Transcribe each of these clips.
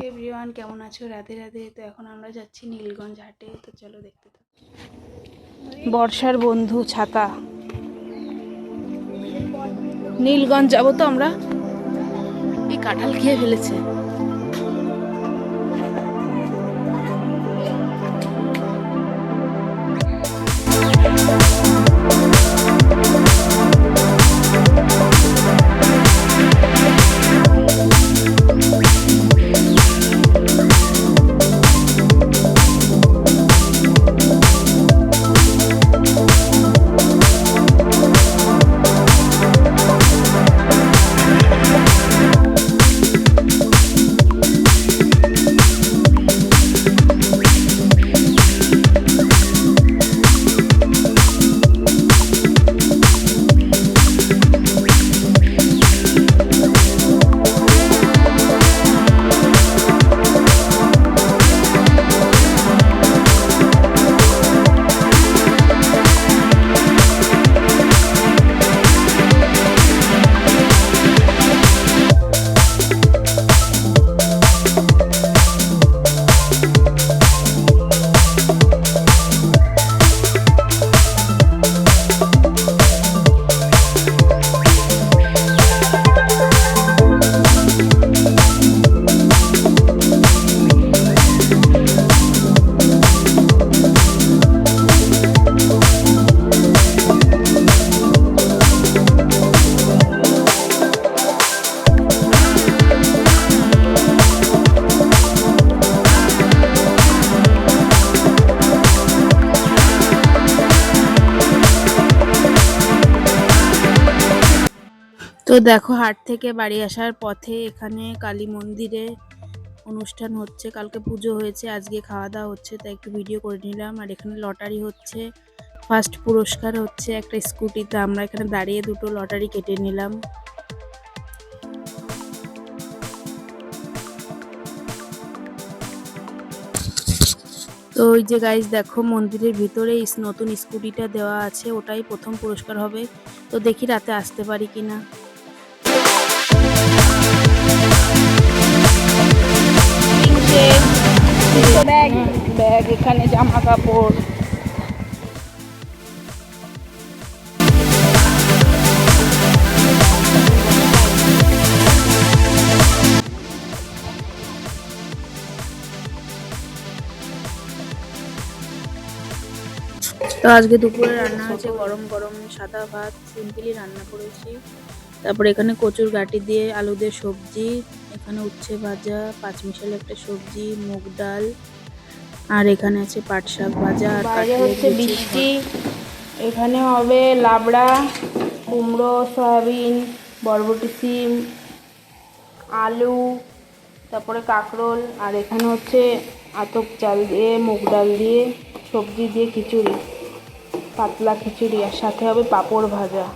Everyone, কেমন আছো? রাধে রাধে। তো এখন আমরা যাচ্ছি নীলগঞ্জ হাটে। তো চলো দেখতে থাকো। বর্ষার বন্ধু ছাতা। নীলগঞ্জ যাবো তো আমরা। এই কাঁঠাল খেয়ে ফেলেছে। তো দেখো, হাট থেকে বাড়ি আসার পথে এখানে কালী মন্দিরে অনুষ্ঠান হচ্ছে। কালকে পুজো হয়েছে, আজকে খাওয়া দাওয়া হচ্ছে, তাই একটু ভিডিও করে নিলাম। আর এখানে লটারি হচ্ছে, ফার্স্ট পুরস্কার হচ্ছে একটা স্কুটিতে। আমরা এখানে দাঁড়িয়ে দুটো লটারি কেটে নিলাম। তো ওই যে গাইস দেখো, মন্দিরের ভিতরে নতুন স্কুটিটা দেওয়া আছে, ওটাই প্রথম পুরস্কার হবে। তো দেখি রাতে আসতে পারি কিনা। ব্যাগ, এখানে জামা কাপড়। তো আজকে দুপুরে রান্না হয়েছে গরম গরম সাদা ভাত, সিম্পলি রান্না করেছি। তারপরে এখানে কচুর গাঁটি দিয়ে আলু দিয়ে সবজি, এখানে উচ্ছে ভাজা, পাঁচমিশালি একটা সবজি, মুগ ডাল, আর এখানে আছে পাট শাক ভাজা। আর বাইরে হচ্ছে বৃষ্টি। এখানে হবে লাবড়া, কুমড়ো, সয়াবিন, বরবটি, সিম, আলু, তারপরে কাঁকরোল। আর এখানে হচ্ছে আতপ চাল দিয়ে মুগ ডাল দিয়ে সবজি দিয়ে খিচুড়ি, পাতলা খিচুড়ি, আর সাথে হবে পাঁপড় ভাজা।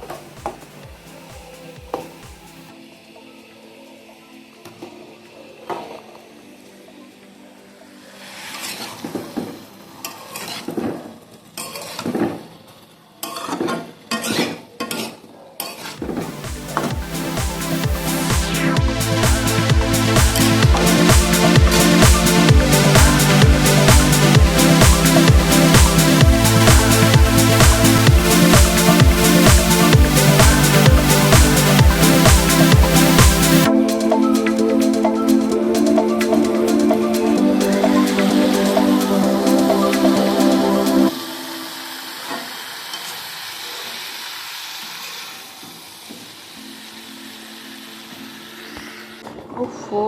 ওফো,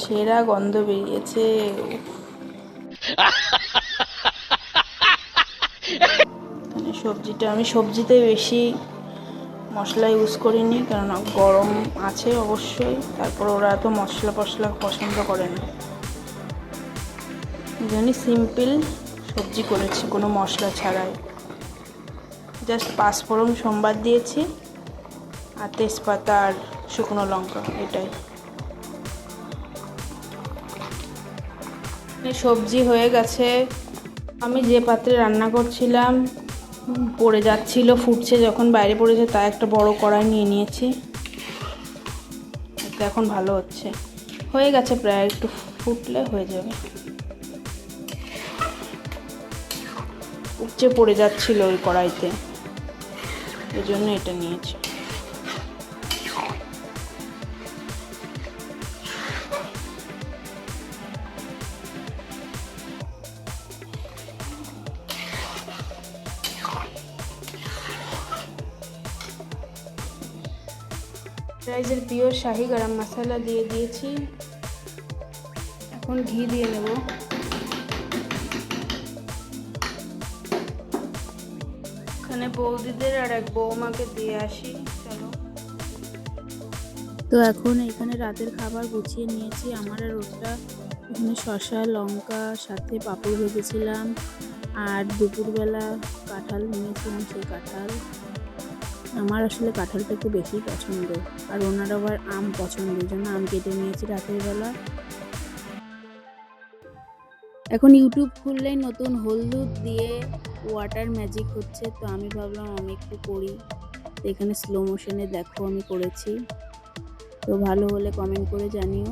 সেরা গন্ধ বেরিয়েছে। সবজিটা আমি সবজিতে বেশি মশলা ইউজ করিনি, কেননা গরম আছে অবশ্যই। তারপর ওরা এত মশলা পছন্দ করে না, এই জন্যই সিম্পল সবজি করেছি, কোনো মশলা ছাড়াই। জাস্ট পাঁচফোড়ন সোমবার দিয়েছি, আর তেজপাতা আর শুকনো লঙ্কা, এটাই। সবজি হয়ে গেছে। আমি যে পাত্রে রান্না করছিলাম পড়ে যাচ্ছিল, ফুটছে যখন বাইরে পড়েছে, তাই একটা বড় কড়াই নিয়ে নিয়েছি। এটা এখন ভালো হচ্ছে। হয়ে গেছে প্রায়, একটু ফুটলে হয়ে যাবে। উপচে পড়ে যাচ্ছিল ওই কড়াইতে, এই জন্য এটা নিয়েছি। রাইসের পিওর শাহি গরম মশলা দিয়ে দিয়েছি। এখন ঘি দিয়ে নেব। এখানে বৌদিদের আর এক বৌমাকে দিয়ে আসি, চলো। তো এখন এখানে রাতের খাবার গুছিয়ে নিয়েছি। আমার আর ওটা এখানে শসা লঙ্কা সাথে পাঁপড় ভেজেছিলাম, আর দুপুরবেলা কাঁঠাল ভেঙেছিলাম, সেই কাঁঠাল। আমার আসলে কাঁঠালটা একটু বেশি পছন্দ, আর ওনার আবার আম পছন্দ, এই জন্য আম কেটে নিয়েছি রাতের বেলা। এখন ইউটিউব খুললেই নতুন হলুদ দিয়ে ওয়াটার ম্যাজিক হচ্ছে, তো আমি ভাবলাম আমি একটু করি। তো এখানে স্লো মোশনে দেখো আমি করেছি, তো ভালো হলে কমেন্ট করে জানিও।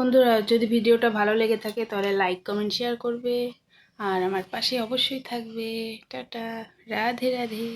বন্ধুরা, যদি ভিডিওটা ভালো লেগে থাকে তাহলে লাইক কমেন্ট শেয়ার করবে, আর আমার পাশে অবশ্যই থাকবে। টাটা, রাধে রাধে।